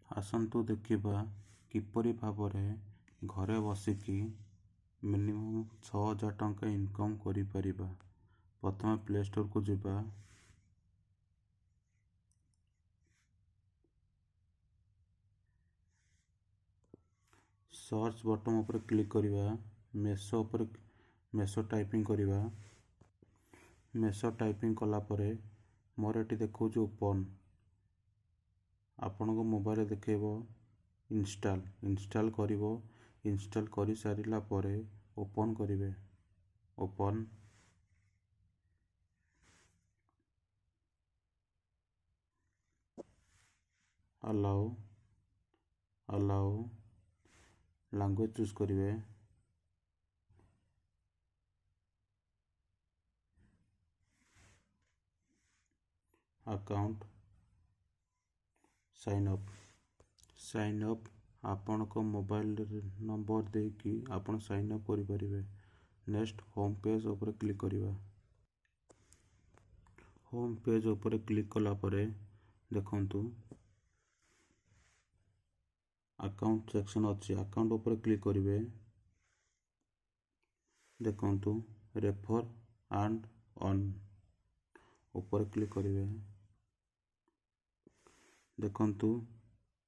ଆସନ୍ତୁ ଦେଖିବା କିପରି ଭାବରେ ଘରେ ବସିକି ମିନିମମ୍ 6,000 ଟଙ୍କା ଇନକମ୍ କରିପାରିବା। ପ୍ରଥମେ ପ୍ଲେ ଷ୍ଟୋରକୁ ଯିବା। ସର୍ଚ୍ଚ ବଟନ୍ ଉପରେ କ୍ଲିକ୍ କରିବା। ମେସୋ ଟାଇପିଂ କରିବା। ମେସୋ ଟାଇପିଂ କଲା ପରେ ମୋର ଏଠି ଦେଖାଉଛି ଓପନ୍। ଆପଣଙ୍କ ମୋବାଇଲରେ ଦେଖେଇବ ଇନଷ୍ଟାଲ୍ କରିବ। ଇନଷ୍ଟାଲ୍ କରିସାରିଲା ପରେ ଓପନ୍ କରିବେ। ଓପନ୍। ଆଲାଉ ଲାଙ୍ଗୁଏଜ ଚୁଜ୍ କରିବେ। ଆକାଉଣ୍ଟ ସାଇନ୍ ଅପ୍ ଆପଣଙ୍କ ମୋବାଇଲ ନମ୍ବର ଦେଇକି ଆପଣ ସାଇନ୍ ଅପ୍ କରିପାରିବେ। ନେକ୍ସଟ ହୋମ୍ ପେଜ୍ ଉପରେ କ୍ଲିକ୍ କରିବା। ହୋମ୍ ପେଜ୍ ଉପରେ କ୍ଲିକ୍ କଲା ପରେ ଦେଖନ୍ତୁ ଆକାଉଣ୍ଟ ସେକ୍ସନ୍ ଅଛି। ଆକାଉଣ୍ଟ ଉପରେ କ୍ଲିକ୍ କରିବେ। ଦେଖନ୍ତୁ ରେଫର୍ ଆଣ୍ଡ ଅର୍ନ ଉପରେ କ୍ଲିକ୍ କରିବେ। ଦେଖନ୍ତୁ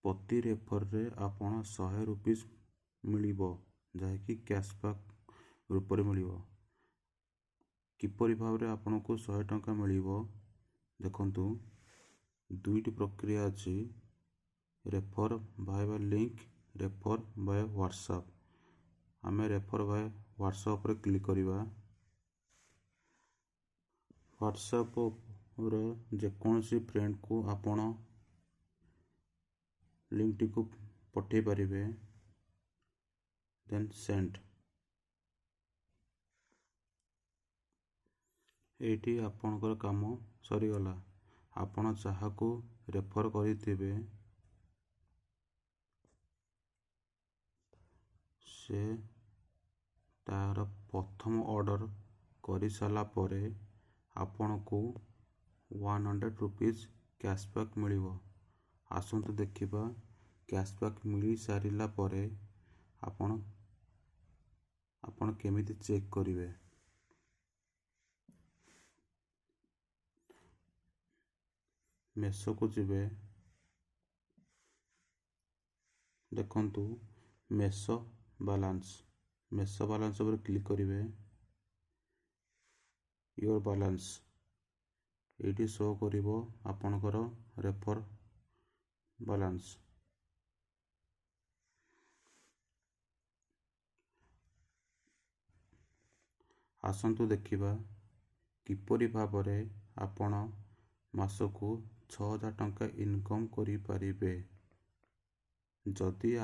ପ୍ରତି ରେଫର୍ରେ ଆପଣ 100 ରୁପିଜ୍ ମିଳିବ, ଯାହାକି କ୍ୟାଶବ୍ୟାକ୍ ରୂପରେ ମିଳିବ। କିପରି ଭାବରେ ଆପଣଙ୍କୁ 100 ଟଙ୍କା ମିଳିବ ଦେଖନ୍ତୁ ଦୁଇଟି ପ୍ରକ୍ରିୟା ଅଛି। ରେଫର୍ ବାୟ ଲିଙ୍କ୍, ରେଫର୍ ବାୟ ହ୍ୱାଟ୍ସଆପ୍। ଆମେ ରେଫର୍ ବାୟ ହ୍ୱାଟ୍ସଆପ୍ ଉପରେ କ୍ଲିକ୍ କରିବା। ହ୍ୱାଟ୍ସଆପ୍ର ଯେକୌଣସି ଫ୍ରେଣ୍ଡକୁ ଆପଣ ଲିଙ୍କଟିକୁ ପଠାଇ ପାରିବେ। ଦେନ୍ ସେଣ୍ଡ। ଏଇଠି ଆପଣଙ୍କର କାମ ସରିଗଲା। ଆପଣ ଯାହାକୁ ରେଫର୍ କରିଥିବେ ସେ ତାର ପ୍ରଥମ ଅର୍ଡ଼ର କରିସାରିଲା ପରେ ଆପଣଙ୍କୁ 100 ରୁପିଜ୍ କ୍ୟାଶବ୍ୟାକ୍ ମିଳିବ। ଆସନ୍ତୁ ଦେଖିବା କ୍ୟାଶବ୍ୟାକ୍ ମିଳିସାରିଲା ପରେ ଆପଣ କେମିତି ଚେକ୍ କରିବେ। ମେସୋକୁ ଯିବେ। ଦେଖନ୍ତୁ ମେସୋ ବାଲାନ୍ସ ଉପରେ କ୍ଲିକ୍ କରିବେ। ୟୋର ବାଲାନ୍ସ ଏଇଠି ଶୋ କରିବ ଆପଣଙ୍କର ରେଫର୍ ବାଲାନ୍ସ। ଆସନ୍ତୁ ଦେଖିବା କିପରି ଭାବରେ ଆପଣ ମାସକୁ 6,000 ଟଙ୍କା ଇନକମ୍ କରିପାରିବେ। ଯଦି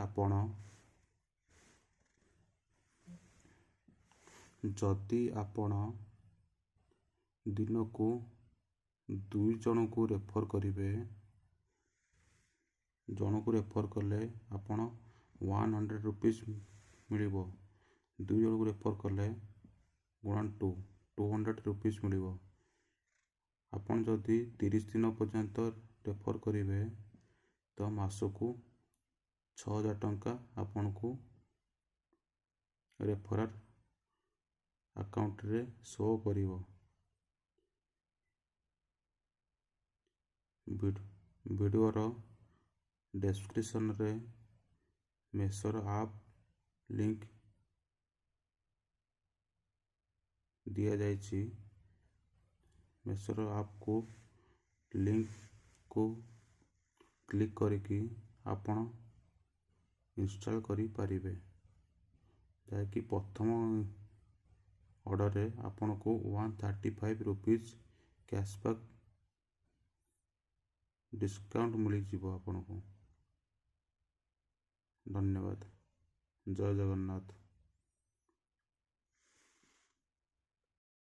ଆପଣ ଦିନକୁ 2 ଜଣଙ୍କୁ ରେଫର୍ କରିବେ, ଜଣକୁ ରେଫର୍ କଲେ ଆପଣ 100 ରୁପିଜ୍ ମିଳିବ। 2 ଜଣକୁ ରେଫର୍ କଲେ ଗୁଣନ 200 ରୁପିଜ୍ ମିଳିବ। ଆପଣ ଯଦି 30 ଦିନ ପର୍ଯ୍ୟନ୍ତ ରେଫର୍ କରିବେ ତ ମାସକୁ 6,000 ଟଙ୍କା ଆପଣଙ୍କୁ ରେଫରାଲ୍ ଆକାଉଣ୍ଟରେ ଶୋ କରିବ। ଭିଡ଼ିଓର ଡେସ୍କ୍ରିପସନରେ ମେସୋର ଆପ୍ ଲିଙ୍କ୍ ଦିଆଯାଇଛି। ମେସୋର ଆପ୍କୁ ଲିଙ୍କ୍କୁ କ୍ଲିକ୍ କରିକି ଆପଣ ଇନଷ୍ଟାଲ୍ କରିପାରିବେ, ଯାହାକି ପ୍ରଥମ ଅର୍ଡ଼ରରେ ଆପଣଙ୍କୁ 135 ରୁପିଜ୍ କ୍ୟାଶବ୍ୟାକ୍ ଡିସ୍କାଉଣ୍ଟ ମିଳିଯିବ ଆପଣଙ୍କୁ। ଧନ୍ୟବାଦ। ଜୟ ଜଗନ୍ନାଥ।